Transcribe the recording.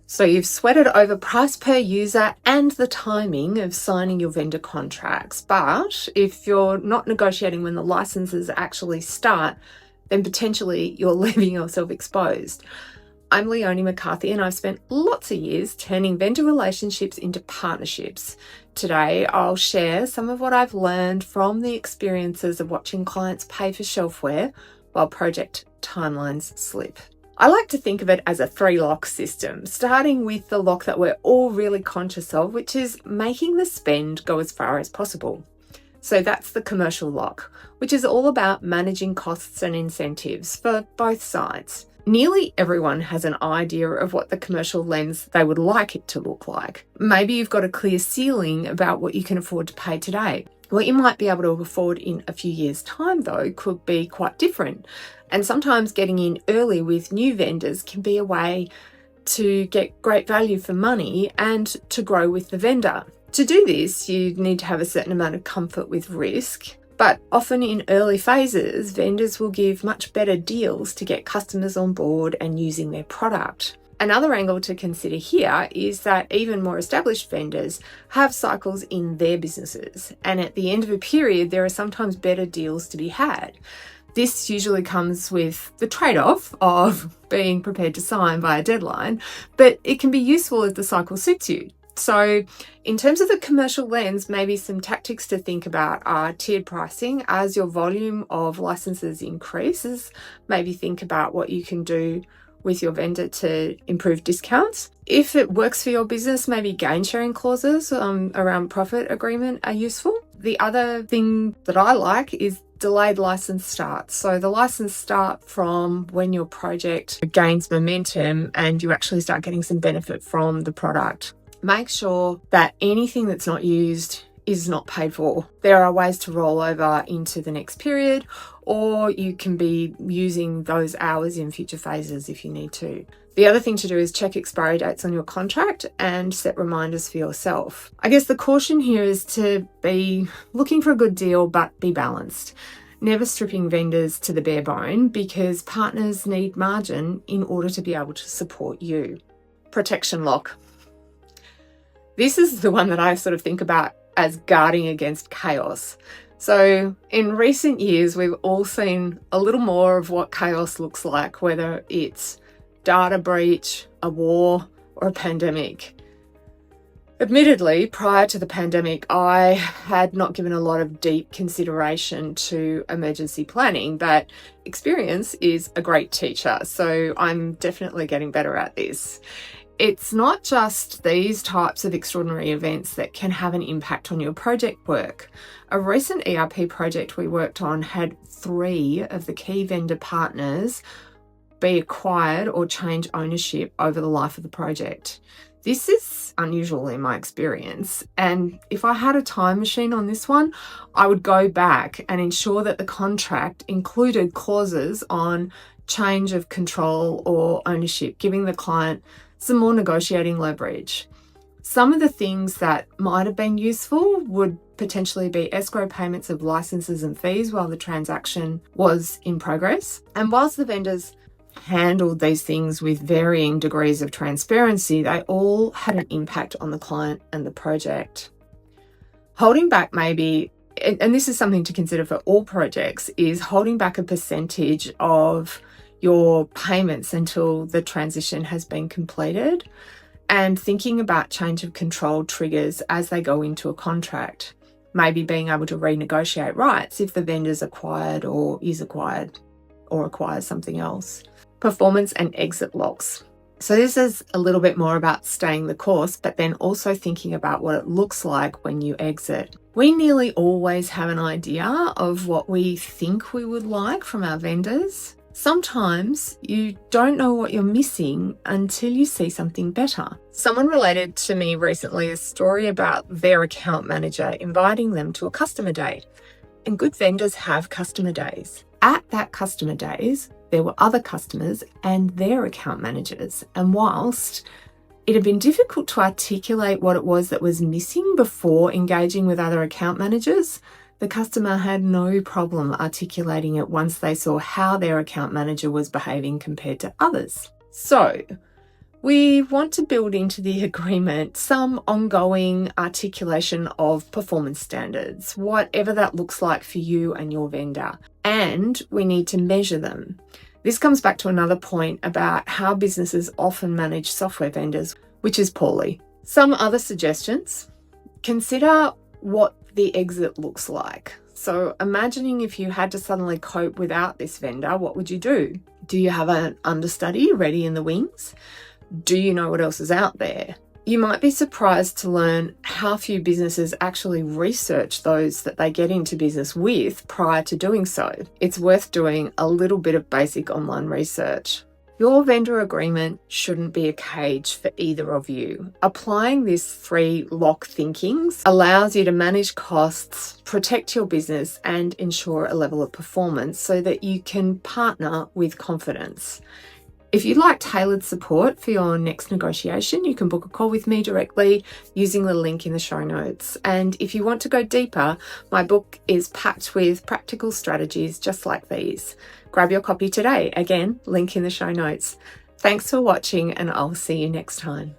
So you've sweated over price per user and the timing of signing your vendor contracts. But if you're not negotiating when the licenses actually start, then potentially you're leaving yourself exposed. I'm Leonie McCarthy, and I've spent lots of years turning vendor relationships into partnerships. Today, I'll share some of what I've learned from the experiences of watching clients pay for shelfware while project timelines slip. I like to think of it as a 3-lock system, starting with the lock that we're all really conscious of, which is making the spend go as far as possible. So that's the commercial lock, which is all about managing costs and incentives for both sides. Nearly everyone has an idea of what the commercial lens they would like it to look like. Maybe you've got a clear ceiling about what you can afford to pay today. What you might be able to afford in a few years' time, though, could be quite different. And sometimes getting in early with new vendors can be a way to get great value for money and to grow with the vendor. To do this, you need to have a certain amount of comfort with risk. But often in early phases, vendors will give much better deals to get customers on board and using their product. Another angle to consider here is that even more established vendors have cycles in their businesses, and at the end of a period, there are sometimes better deals to be had. This usually comes with the trade-off of being prepared to sign by a deadline, but it can be useful if the cycle suits you. So in terms of the commercial lens, maybe some tactics to think about are tiered pricing. As your volume of licenses increases, maybe think about what you can do with your vendor to improve discounts. If it works for your business, maybe gain sharing clauses around profit agreement are useful. The other thing that I like is delayed license start. So the license start from when your project gains momentum and you actually start getting some benefit from the product. Make sure that anything that's not used is not paid for. There are ways to roll over into the next period, or you can be using those hours in future phases if you need to. The other thing to do is check expiry dates on your contract and set reminders for yourself. I guess the caution here is to be looking for a good deal, but be balanced. Never stripping vendors to the bare bone, because partners need margin in order to be able to support you. Protection lock. This is the one that I sort of think about as guarding against chaos. So in recent years, we've all seen a little more of what chaos looks like, whether it's data breach, a war, or a pandemic. Admittedly, prior to the pandemic, I had not given a lot of deep consideration to emergency planning, but experience is a great teacher, so I'm definitely getting better at this. It's not just these types of extraordinary events that can have an impact on your project work. A recent ERP project we worked on had 3 of the key vendor partners be acquired or change ownership over the life of the project. This is unusual in my experience, and if I had a time machine on this one, I would go back and ensure that the contract included clauses on change of control or ownership, giving the client some more negotiating leverage. Some of the things that might have been useful would potentially be escrow payments of licenses and fees while the transaction was in progress. And whilst the vendors handled these things with varying degrees of transparency, they all had an impact on the client and the project. Holding back maybe, and this is something to consider for all projects, is holding back a percentage of your payments until the transition has been completed, and thinking about change of control triggers as they go into a contract. Maybe being able to renegotiate rights if the vendor's acquired or is acquired or acquires something else. Performance and exit locks. So this is a little bit more about staying the course, but then also thinking about what it looks like when you exit. We nearly always have an idea of what we think we would like from our vendors. Sometimes you don't know what you're missing until you see something better. Someone related to me recently a story about their account manager inviting them to a customer day. And good vendors have customer days. At that customer days, there were other customers and their account managers. And whilst it had been difficult to articulate what it was that was missing before engaging with other account managers, the customer had no problem articulating it once they saw how their account manager was behaving compared to others. So, We want to build into the agreement some ongoing articulation of performance standards, whatever that looks like for you and your vendor. And we need to measure them. This comes back to another point about how businesses often manage software vendors, which is poorly. Some other suggestions: consider what the exit looks like. So imagining if you had to suddenly cope without this vendor, what would you do? Do you have an understudy ready in the wings? Do you know what else is out there? You might be surprised to learn how few businesses actually research those that they get into business with prior to doing so. It's worth doing a little bit of basic online research. Your vendor agreement shouldn't be a cage for either of you. Applying this 3 lock thinkings allows you to manage costs, protect your business, and ensure a level of performance so that you can partner with confidence. If you'd like tailored support for your next negotiation, you can book a call with me directly using the link in the show notes. And if you want to go deeper, my book is packed with practical strategies just like these. Grab your copy today. Again, link in the show notes. Thanks for watching, and I'll see you next time.